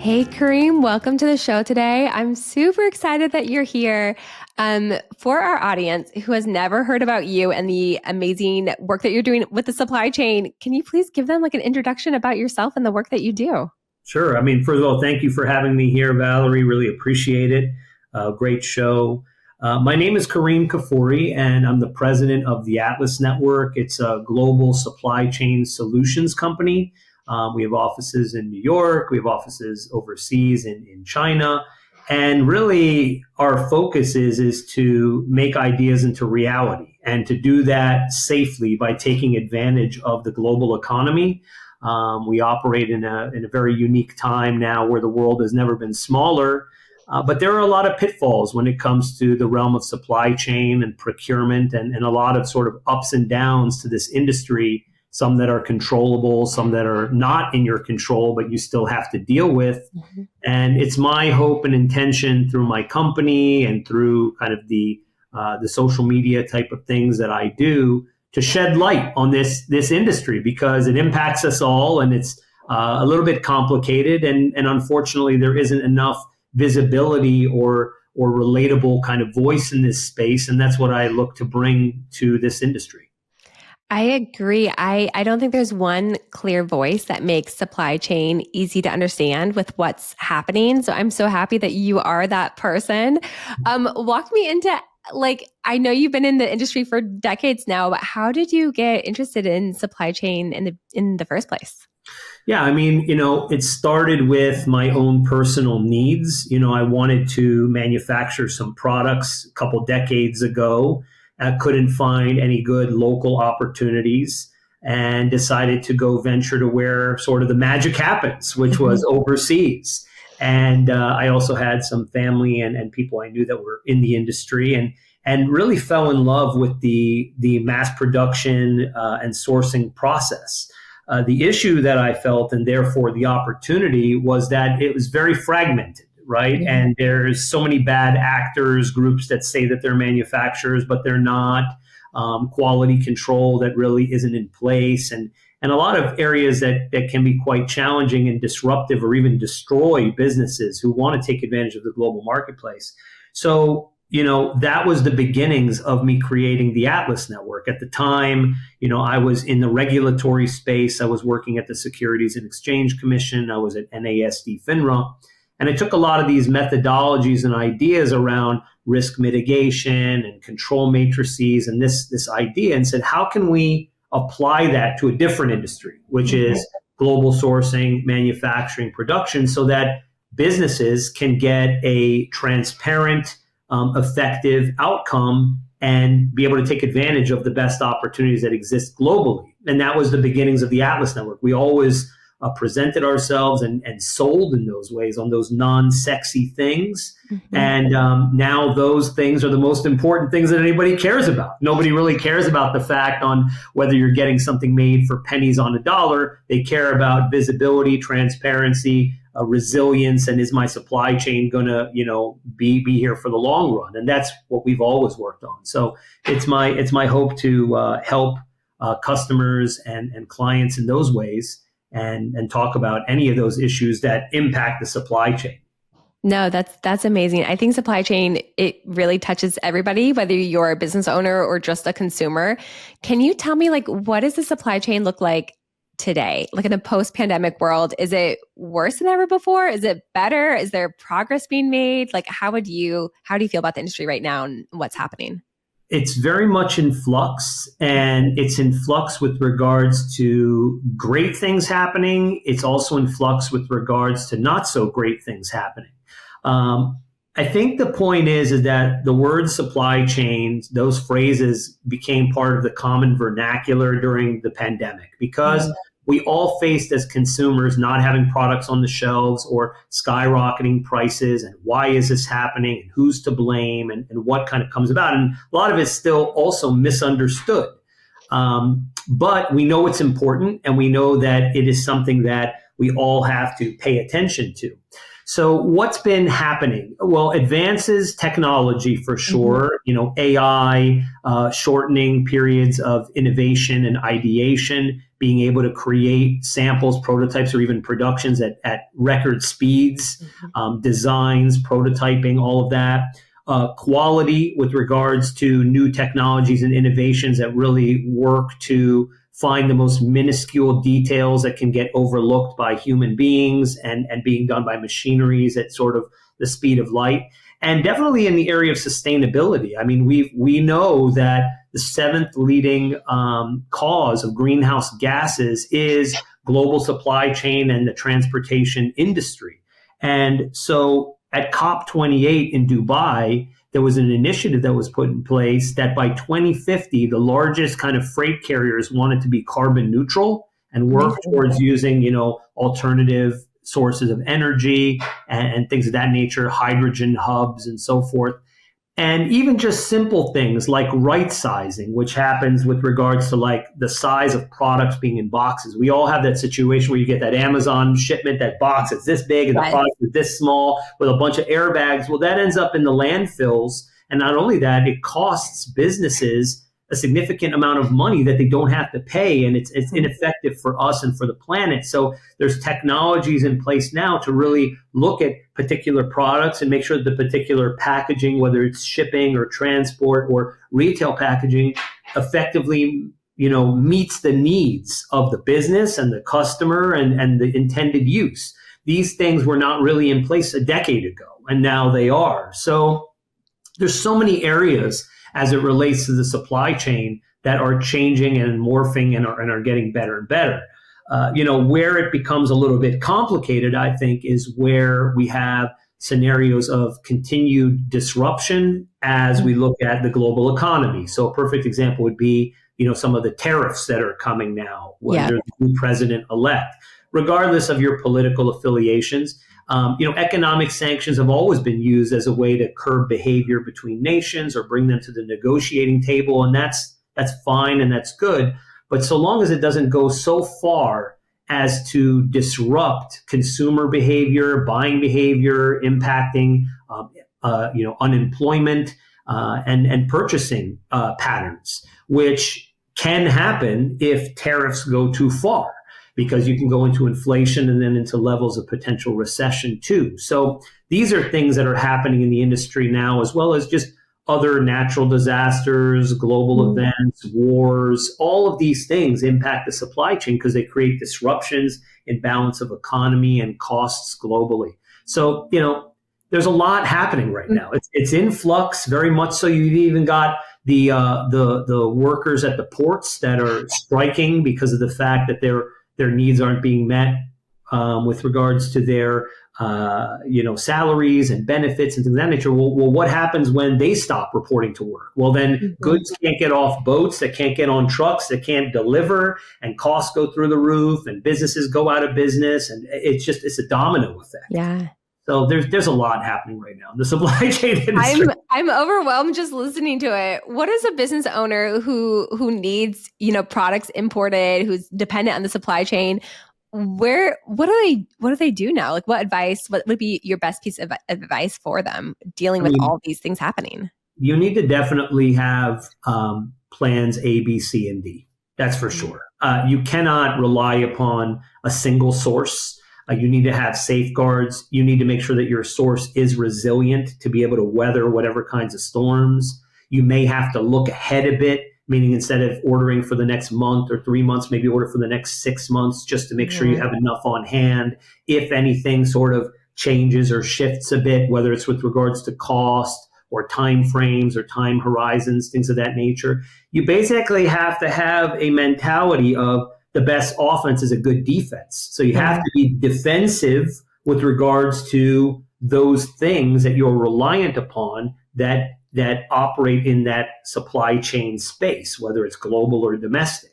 Hey, Kareem, welcome to the show today. I'm super excited that you're here. For our audience who has never heard about you and the amazing work that you're doing with the supply chain, can you please give them like an introduction about yourself and the work that you do? Sure. First of all, thank you for having me here, Valerie. Really appreciate it. Great show. My name is Kerim Kfuri, and I'm the president of the Atlas Network. It's a global supply chain solutions company. We have offices in New York. We have offices overseas in China. And really, our focus is to make ideas into reality and to do that safely by taking advantage of the global economy. We operate in a very unique time now where the world has never been smaller. But there are a lot of pitfalls when it comes to the realm of supply chain and procurement and a lot of sort of ups and downs to this industry, some that are controllable, some that are not in your control, but you still have to deal with. Mhm. And it's my hope and intention through my company and through kind of the social media type of things that I do to shed light on this industry because it impacts us all and it's a little bit complicated and unfortunately there isn't enough visibility or relatable kind of voice in this space, and that's what I look to bring to this industry. I agree. I don't think there's one clear voice that makes supply chain easy to understand with what's happening. So I'm so happy that you are that person. Walk me into I know you've been in the industry for decades now, but how did you get interested in supply chain in the first place? Yeah, it started with my own personal needs. I wanted to manufacture some products a couple decades ago. I couldn't find any good local opportunities and decided to go venture to where sort of the magic happens, which was overseas. And I also had some family and people I knew that were in the industry and really fell in love with the mass production and sourcing process. The issue that I felt, and therefore the opportunity, was that it was very fragmented, right? Yeah. And there's so many bad actors, groups that say that they're manufacturers, but they're not. Quality control that really isn't in place, and a lot of areas that can be quite challenging and disruptive, or even destroy businesses who want to take advantage of the global marketplace. So that was the beginnings of me creating the Atlas Network. At the time, I was in the regulatory space. I was working at the Securities and Exchange Commission. I was at NASD FINRA. And I took a lot of these methodologies and ideas around risk mitigation and control matrices and this idea and said, how can we apply that to a different industry, which is global sourcing, manufacturing, production, so that businesses can get a transparent, effective outcome and be able to take advantage of the best opportunities that exist globally. And that was the beginnings of the Atlas Network. We always presented ourselves and sold in those ways on those non-sexy things. Mhm. And now those things are the most important things that anybody cares about. Nobody really cares about the fact on whether you're getting something made for pennies on a dollar. They care about visibility, transparency, resilience, and is my supply chain going to, be here for the long run? And that's what we've always worked on. So it's my hope to help customers and clients in those ways and talk about any of those issues that impact the supply chain. No, that's amazing. I think supply chain, it really touches everybody, whether you're a business owner or just a consumer. Can you tell me what does the supply chain look like today? Like in a post-pandemic world, is it worse than ever before? Is it better? Is there progress being made? How do you feel about the industry right now and what's happening? It's very much in flux, and it's in flux with regards to great things happening. It's also in flux with regards to not so great things happening. I think the point is that the word supply chains, those phrases became part of the common vernacular during the pandemic because we all faced as consumers not having products on the shelves or skyrocketing prices and why is this happening and who's to blame and what kind of comes about. And a lot of it's still also misunderstood. But we know it's important and we know that it is something that we all have to pay attention to. So what's been happening? Well, advances technology for sure, AI, shortening periods of innovation and ideation, being able to create samples, prototypes, or even productions at record speeds, designs, prototyping, all of that. Quality with regards to new technologies and innovations that really work to find the most minuscule details that can get overlooked by human beings and being done by machineries at sort of the speed of light. And definitely in the area of sustainability. I mean, we know that the seventh leading cause of greenhouse gases is global supply chain and the transportation industry. And so at COP28 in Dubai, there was an initiative that was put in place that by 2050, the largest kind of freight carriers wanted to be carbon neutral and work towards using, alternative sources of energy and things of that nature, hydrogen hubs and so forth. And even just simple things like right sizing, which happens with regards to like the size of products being in boxes. We all have that situation where you get that Amazon shipment, that box that's this big and the product is this small with a bunch of airbags. Well, that ends up in the landfills. And not only that, it costs businesses a significant amount of money that they don't have to pay. And it's ineffective for us and for the planet. So there's technologies in place now to really look at particular products and make sure that the particular packaging, whether it's shipping or transport or retail packaging, effectively, meets the needs of the business and the customer and the intended use. These things were not really in place a decade ago, and now they are. So there's so many areas as it relates to the supply chain that are changing and morphing and are getting better and better. Where it becomes a little bit complicated, I think, is where we have scenarios of continued disruption as we look at the global economy. So a perfect example would be, some of the tariffs that are coming now under the new president-elect. Regardless of your political affiliations, economic sanctions have always been used as a way to curb behavior between nations or bring them to the negotiating table, and that's fine and that's good. But so long as it doesn't go so far as to disrupt consumer behavior, buying behavior, impacting unemployment and purchasing patterns, which can happen if tariffs go too far, because you can go into inflation and then into levels of potential recession too. So these are things that are happening in the industry now, as well as just other natural disasters, global events, wars. All of these things impact the supply chain because they create disruptions in balance of economy and costs globally. So, there's a lot happening right now. It's in flux, very much so. You've even got the workers at the ports that are striking because of the fact that their needs aren't being met with regards to their salaries and benefits and things of that nature. Well, what happens when they stop reporting to work? Well, then goods can't get off boats, that can't get on trucks, that can't deliver, and costs go through the roof, and businesses go out of business, and it's a domino effect. Yeah. So there's a lot happening right now in the supply chain industry. I'm overwhelmed just listening to it. What is a business owner who needs, products imported, who's dependent on the supply chain? What do they do now? Like, what would be your best piece of advice for them dealing with all these things happening? You need to definitely have plans A, B, C, and D. That's for sure. You cannot rely upon a single source. You need to have safeguards. You need to make sure that your source is resilient to be able to weather whatever kinds of storms. You may have to look ahead a bit, meaning instead of ordering for the next month or 3 months, maybe order for the next 6 months just to make sure you have enough on hand. If anything sort of changes or shifts a bit, whether it's with regards to cost or time frames or time horizons, things of that nature, you basically have to have a mentality of the best offense is a good defense. So you have to be defensive with regards to those things that you're reliant upon that operate in that supply chain space, whether it's global or domestic.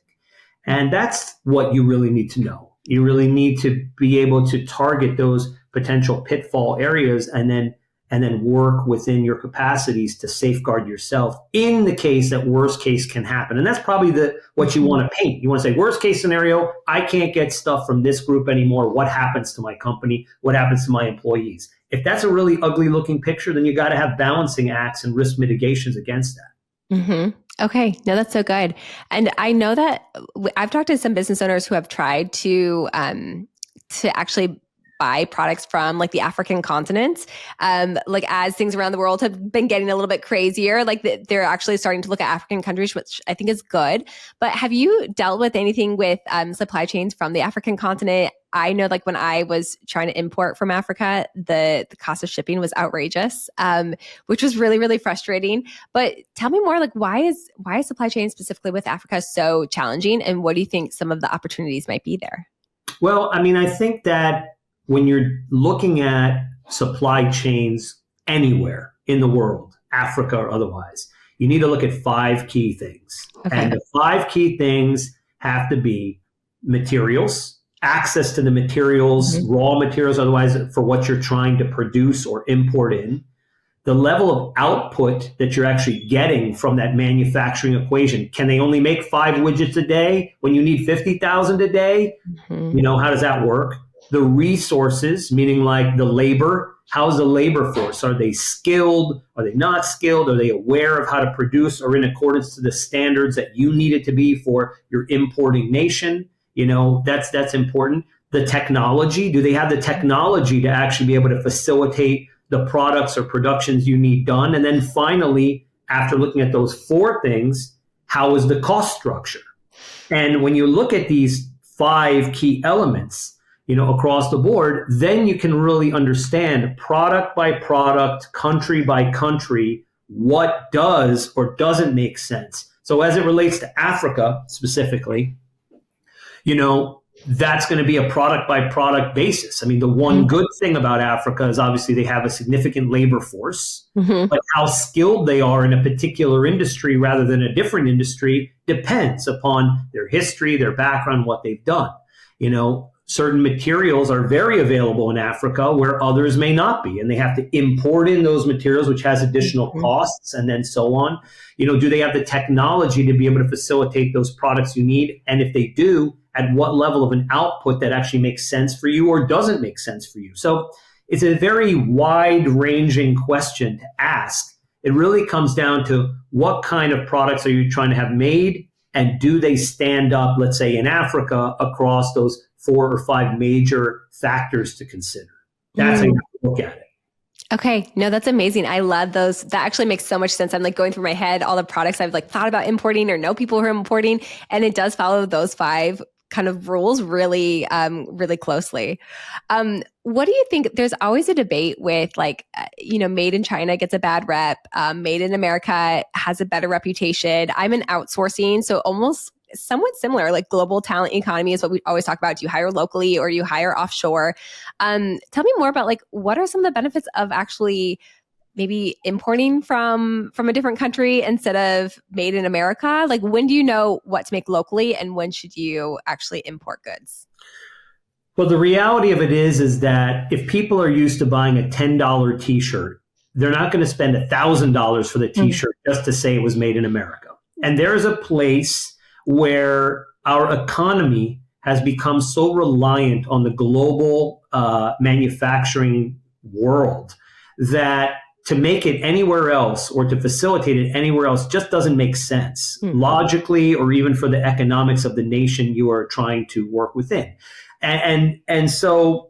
And that's what you really need to know. You really need to be able to target those potential pitfall areas and then work within your capacities to safeguard yourself in the case that worst case can happen. And that's probably what you want to paint. You want to say, worst case scenario, I can't get stuff from this group anymore. What happens to my company? What happens to my employees? If that's a really ugly looking picture, then you got to have balancing acts and risk mitigations against that. Okay, no, that's so good. And I know that I've talked to some business owners who have tried to actually buy products from like the African continent. Like as things around the world have been getting a little bit crazier, like they're actually starting to look at African countries, which I think is good. But have you dealt with anything with supply chains from the African continent? I know like when I was trying to import from Africa, the cost of shipping was outrageous, which was really, really frustrating. But tell me more, like why is supply chain specifically with Africa so challenging, and what do you think some of the opportunities might be there? Well, I mean, I think that when you're looking at supply chains anywhere in the world, Africa or otherwise, you need to look at five key things. Okay. And the five key things have to be materials, access to the materials, Mhm. raw materials, otherwise, for what you're trying to produce or import in, the level of output that you're actually getting from that manufacturing equation. Can they only make 5 widgets a day when you need 50,000 a day? Mhm. How does that work? The resources, meaning like the labor, how's the labor force? Are they skilled? Are they not skilled? Are they aware of how to produce or in accordance to the standards that you need it to be for your importing nation? That's important. The technology, do they have the technology to actually be able to facilitate the products or productions you need done? And then finally, after looking at those four things, how is the cost structure? And when you look at these five key elements, across the board, then you can really understand product by product, country by country, what does or doesn't make sense. So as it relates to Africa specifically, that's going to be a product by product basis. I mean, the one good thing about Africa is obviously they have a significant labor force, Mhm. but how skilled they are in a particular industry rather than a different industry depends upon their history, their background, what they've done. Certain materials are very available in Africa where others may not be, and they have to import in those materials, which has additional Mhm. costs, and then so on. Do they have the technology to be able to facilitate those products you need? And if they do, at what level of an output that actually makes sense for you or doesn't make sense for you? So it's a very wide ranging question to ask. It really comes down to what kind of products are you trying to have made, and do they stand up, let's say in Africa, across those 4 or 5 major factors to consider? That's how you Mm. have to look at it. Okay, no, that's amazing. I love those. That actually makes so much sense. I'm like going through my head all the products I've like thought about importing or know people who are importing, and it does follow those five kind of rules really, really closely. What do you think? There's always a debate with like, made in China gets a bad rep, made in America has a better reputation. I'm in outsourcing, so almost somewhat similar. Like global talent economy is what we always talk about. Do you hire locally or you hire offshore? Tell me more about like what are some of the benefits of actually maybe importing from a different country instead of made in America? Like when do you know what to make locally and when should you actually import goods? Well, the reality of it is that if people are used to buying a $10 t-shirt, they're not going to spend $1,000 for the Mhm. t-shirt just to say it was made in America. And there is a place where our economy has become so reliant on the global manufacturing world that to make it anywhere else or to facilitate it anywhere else just doesn't make sense Mm. logically or even for the economics of the nation you are trying to work within. And so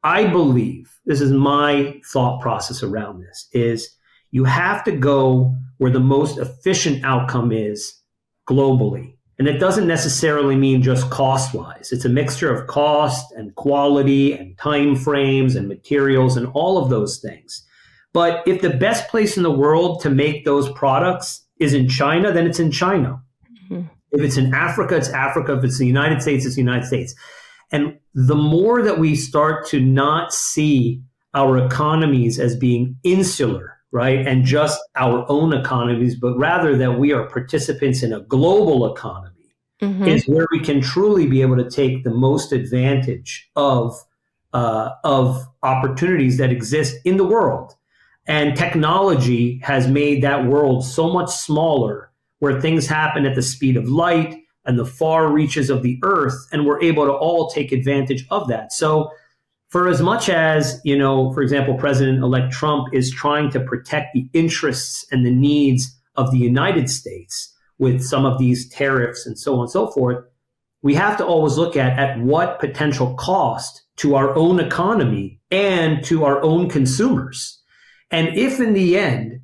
I believe this is my thought process around this is you have to go where the most efficient outcome is globally. And it doesn't necessarily mean just cost wise. It's a mixture of cost and quality and time frames and materials and all of those things. But if the best place in the world to make those products is in China, then it's in China. Mhm. If it's in Africa, it's Africa. If it's the United States, it's the United States. And the more that we start to not see our economies as being insular, right, and just our own economies, but rather that we are participants in a global economy, Mhm. is where we can truly be able to take the most advantage of opportunities that exist in the world. And technology has made that world so much smaller, where things happen at the speed of light and the far reaches of the earth, and we're able to all take advantage of that. So, for as much as, for example, President elect Trump is trying to protect the interests and the needs of the United States with some of these tariffs and so on and so forth, we have to always look at what potential cost to our own economy and to our own consumers. And if in the end,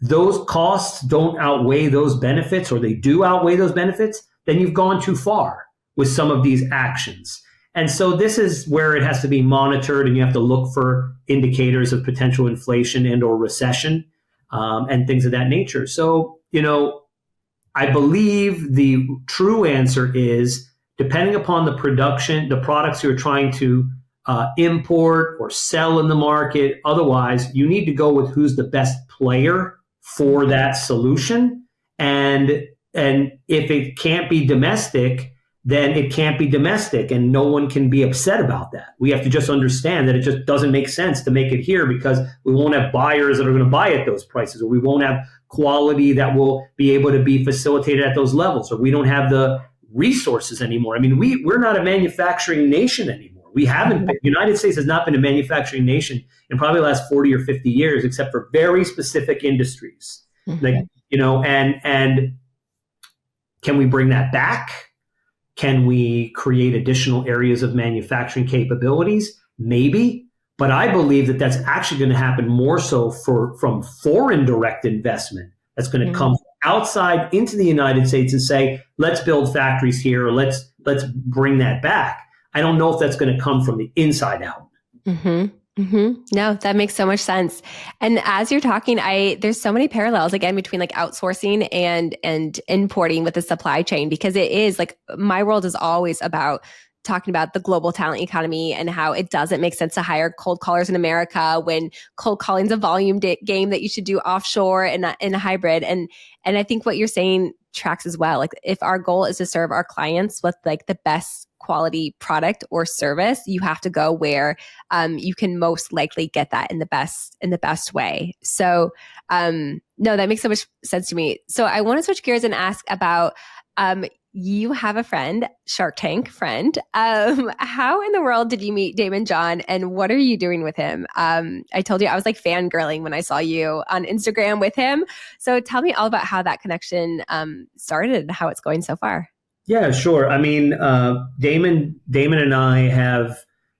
those costs don't outweigh those benefits, or they do outweigh those benefits, then you've gone too far with some of these actions. And so this is where it has to be monitored, and you have to look for indicators of potential inflation and or recession, and things of that nature. So, I believe the true answer is, depending upon the production, the products you're trying to import or sell in the market, otherwise, you need to go with who's the best player for that solution. And if it can't be domestic, then it can't be domestic, and no one can be upset about that. We have to just understand that it just doesn't make sense to make it here, because we won't have buyers that are going to buy at those prices, or we won't have quality that will be able to be facilitated at those levels, or we don't have the resources anymore. I mean, we're not a manufacturing nation anymore. We haven't been. The United States has not been a manufacturing nation in probably the last 40 or 50 years, except for very specific industries. Like, and can we bring that back? Can we create additional areas of manufacturing capabilities? Maybe. But I believe that that's actually going to happen more so from foreign direct investment that's going to come outside into the United States and say, let's build factories here, or let's bring that back. I don't know if that's going to come from the inside out. No, that makes so much sense. And as you're talking, there's so many parallels again between like outsourcing and importing with the supply chain, because it is like, my world is always about talking about the global talent economy and how it doesn't make sense to hire cold callers in America when cold calling is a volume game that you should do offshore and in a hybrid. And I think what you're saying tracks as well. Like, if our goal is to serve our clients with like the best quality product or service, you have to go where you can most likely get that in the best way. So no, that makes so much sense to me. So I want to switch gears and ask about you have a friend, Shark Tank friend. How in the world did you meet Daymond John, and what are you doing with him? I told you I was like fangirling when I saw you on Instagram with him. So tell me all about how that connection started and how it's going so far. Yeah, sure. I mean, Damon and I have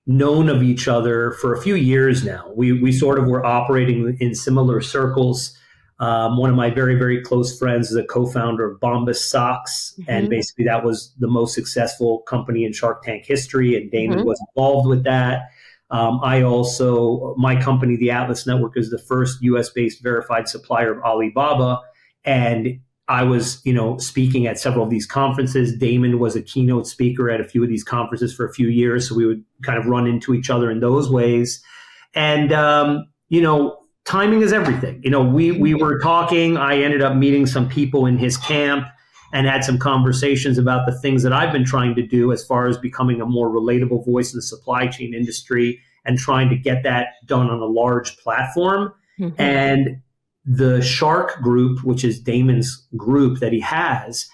known of each other for a few years now. We sort of were operating in similar circles. One of my very, very close friends is a co-founder of Bombas Socks. And basically that was the most successful company in Shark Tank history. And Damon was involved with that. My company, the Atlas Network, is the first US-based verified supplier of Alibaba. And I was, speaking at several of these conferences. Damon was a keynote speaker at a few of these conferences for a few years. So we would kind of run into each other in those ways. And, timing is everything. We were talking. I ended up meeting some people in his camp and had some conversations about the things that I've been trying to do as far as becoming a more relatable voice in the supply chain industry and trying to get that done on a large platform. And the Shark Group, which is Damon's group that he has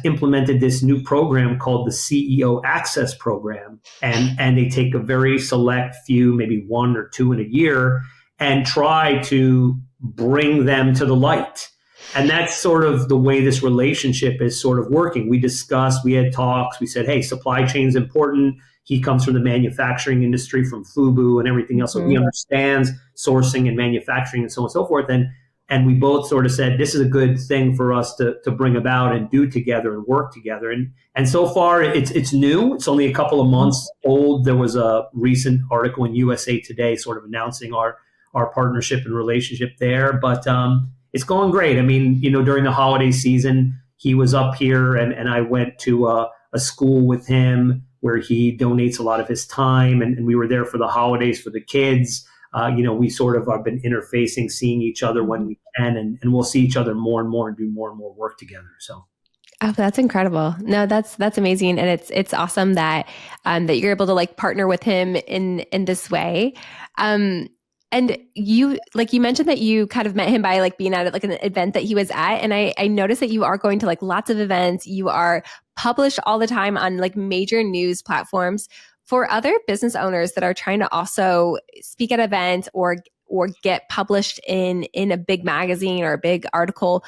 implemented this new program called the CEO Access Program. And they take a very select few, maybe one or two in a year, and try to bring them to the light. And that's sort of the way this relationship is sort of working. We discussed, we had talks, we said, hey, supply chain is important. He comes from the manufacturing industry, from FUBU and everything else. So he understands sourcing and manufacturing and so on and so forth. And we both sort of said, this is a good thing for us to bring about and do together and work together. And so far it's new. It's only a couple of months old. There was a recent article in USA Today sort of announcing our partnership and relationship there. But it's going great. I mean, during the holiday season, he was up here and I went to a school with him where he donates a lot of his time. And we were there for the holidays for the kids. We sort of have been interfacing, seeing each other when we can, and we'll see each other more and more and do more and more work together. So. Oh, that's incredible. No, that's amazing. And it's awesome that you're able to like partner with him in this way. And you mentioned that you kind of met him by like being at like an event that he was at. And I noticed that you are going to like lots of events. You are published all the time on like major news platforms. For other business owners that are trying to also speak at events or or get published in a big magazine or a big article.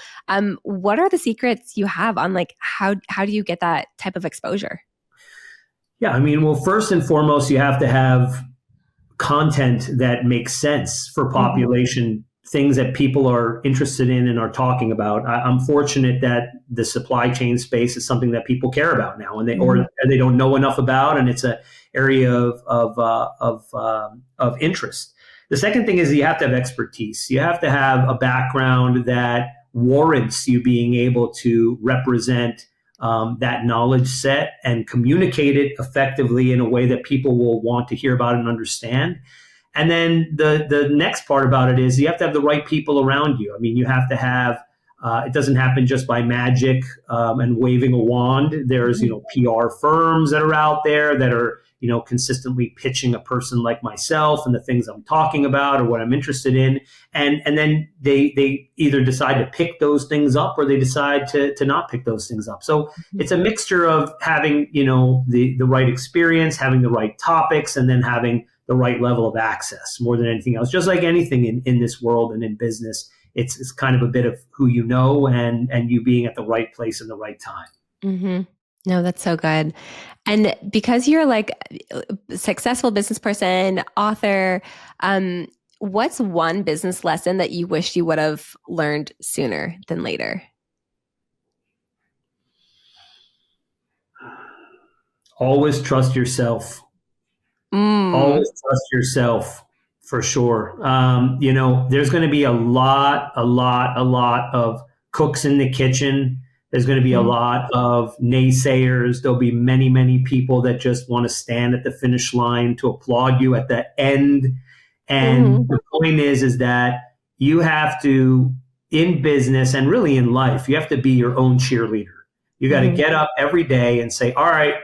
What are the secrets you have on like how do you get that type of exposure? Yeah, I mean, well, first and foremost, you have to have content that makes sense for Mm-hmm. population, things that people are interested in and are talking about. I'm fortunate that the supply chain space is something that people care about now, and Mm-hmm. they don't know enough about, and it's an area of interest. The second thing is you have to have expertise. You have to have a background that warrants you being able to represent that knowledge set and communicate it effectively in a way that people will want to hear about and understand. And then the next part about it is you have to have the right people around you. I mean, you have to have. It doesn't happen just by magic and waving a wand. There's PR firms that are out there that are consistently pitching a person like myself and the things I'm talking about or what I'm interested in, and then they either decide to pick those things up or they decide to not pick those things up. So it's a mixture of having the right experience, having the right topics, and then having the right level of access more than anything else. Just like anything in this world and in business, it's kind of a bit of who you know and you being at the right place in the right time. Mm-hmm. No, that's so good. And because you're like a successful business person, author, what's one business lesson that you wish you would have learned sooner than later? Always trust yourself. Mm. Always trust yourself for sure. There's going to be a lot of cooks in the kitchen. There's going to be a Mm-hmm. lot of naysayers. There'll be many, many people that just want to stand at the finish line to applaud you at the end. And Mm-hmm. the point is that you have to, in business and really in life, you have to be your own cheerleader. You got to Mm-hmm. get up every day and say, all right,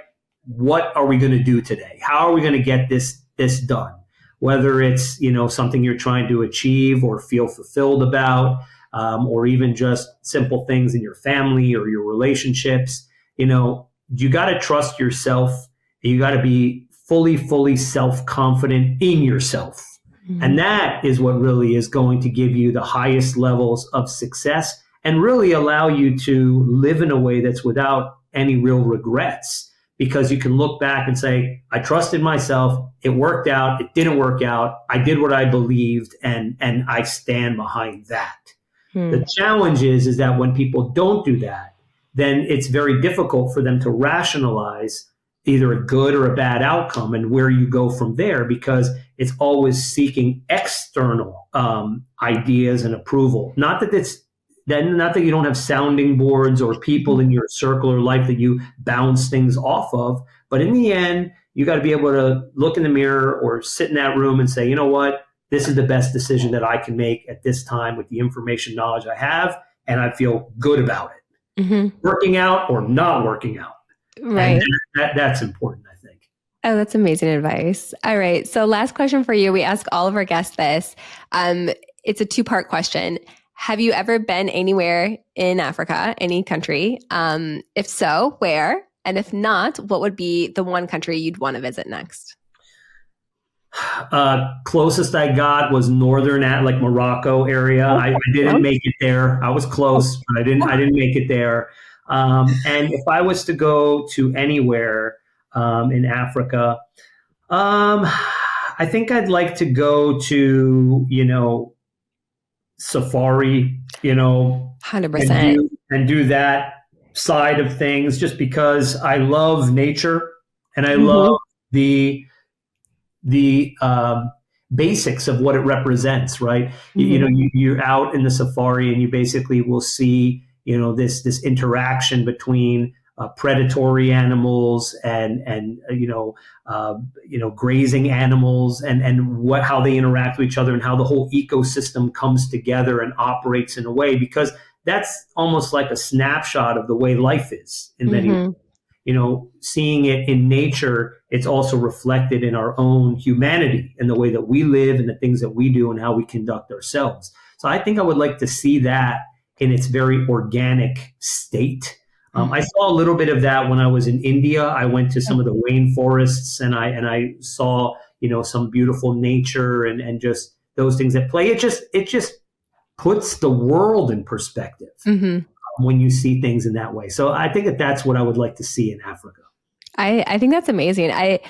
what are we going to do today? How are we going to get this done? Whether it's something you're trying to achieve or feel fulfilled about, or even just simple things in your family or your relationships. You got to trust yourself. You got to be fully self confident in yourself, Mm-hmm. and that is what really is going to give you the highest levels of success and really allow you to live in a way that's without any real regrets because you can look back and say, I trusted myself. It worked out. It didn't work out. I did what I believed and I stand behind that. Mm-hmm. The challenge is that when people don't do that, then it's very difficult for them to rationalize either a good or a bad outcome and where you go from there because it's always seeking external ideas and approval. Not that you don't have sounding boards or people in your circle or life that you bounce things off of, but in the end, you got to be able to look in the mirror or sit in that room and say, you know what, this is the best decision that I can make at this time with the information knowledge I have, and I feel good about it. Mm-hmm. Working out or not working out. And Right. that's important, I think. Oh, that's amazing advice. All right. So, last question for you. We ask all of our guests this. It's a two-part question. Have you ever been anywhere in Africa, any country? If so, where? And if not, what would be the one country you'd want to visit next? Closest I got was northern at like Morocco area. Oh, I didn't close. make it there. I was close, but I didn't make it there. And if I was to go to anywhere in Africa, um, I think I'd like to go to safari, and 100%. do that side of things, just because I love nature and I love Mm-hmm. the the basics of what it represents, right? Mm-hmm. You're out in the safari and you basically will see, this interaction between predatory animals and grazing animals and what how they interact with each other and how the whole ecosystem comes together and operates in a way because that's almost like a snapshot of the way life is in many ways. Mm-hmm. Seeing it in nature, it's also reflected in our own humanity and the way that we live and the things that we do and how we conduct ourselves. So I think I would like to see that in its very organic state. I saw a little bit of that when I was in India. I went to some of the rainforests and I saw some beautiful nature and just those things at play. It just puts the world in perspective Hmm. when you see things in that way. So I think that that's what I would like to see in Africa. I think that's amazing. I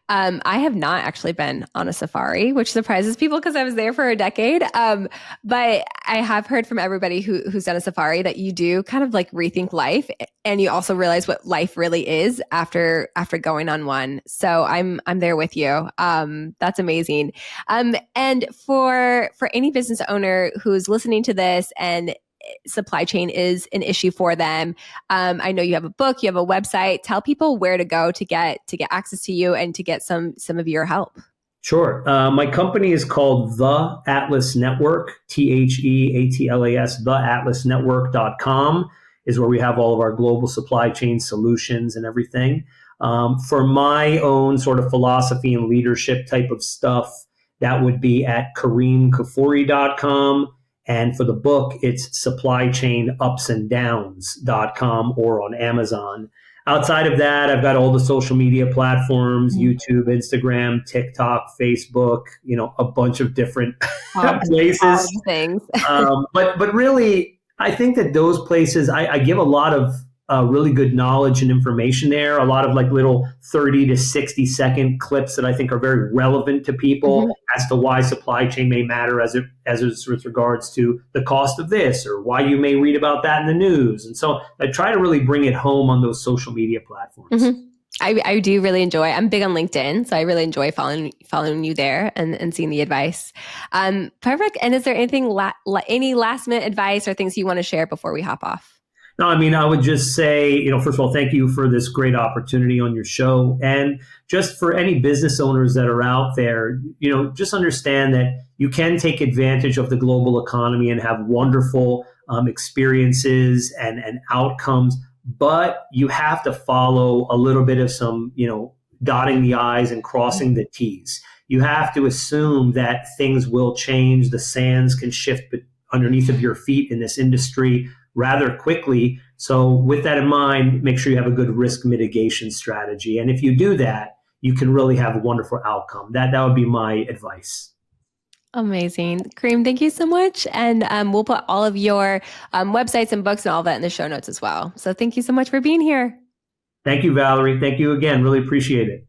have not actually been on a safari, which surprises people because I was there for a decade. But I have heard from everybody who's done a safari that you do kind of like rethink life, and you also realize what life really is after going on one. So I'm there with you. That's amazing. And for any business owner who's listening to this and supply chain is an issue for them. I know you have a book, you have a website. Tell people where to go to get access to you and to get some of your help. Sure. My company is called The Atlas Network, THEATLAS, theatlasnetwork.com is where we have all of our global supply chain solutions and everything. For my own sort of philosophy and leadership type of stuff, that would be at kerimkfuri.com. And for the book, it's supplychainupsanddowns.com or on Amazon. Outside of that, I've got all the social media platforms, YouTube, Instagram, TikTok, Facebook, a bunch of different All places. the things. But really, I think that those places, I give a lot of really good knowledge and information there, a lot of like little 30 to 60-second clips that I think are very relevant to people as to why supply chain may matter as it's with regards to the cost of this or why you may read about that in the news. And so I try to really bring it home on those social media platforms. Mm-hmm. I do really enjoy. I'm big on LinkedIn, so I really enjoy following you there and seeing the advice. Perfect. And is there anything any last minute advice or things you want to share before we hop off? No, I mean, I would just say, first of all, thank you for this great opportunity on your show. And just for any business owners that are out there, just understand that you can take advantage of the global economy and have wonderful experiences and outcomes, but you have to follow a little bit of some, dotting the I's and crossing the T's. You have to assume that things will change. The sands can shift underneath of your feet in this industry rather quickly. So with that in mind, make sure you have a good risk mitigation strategy. And if you do that, you can really have a wonderful outcome. That would be my advice. Amazing. Kerim, thank you so much. And we'll put all of your websites and books and all that in the show notes as well. So thank you so much for being here. Thank you, Valerie. Thank you again. Really appreciate it.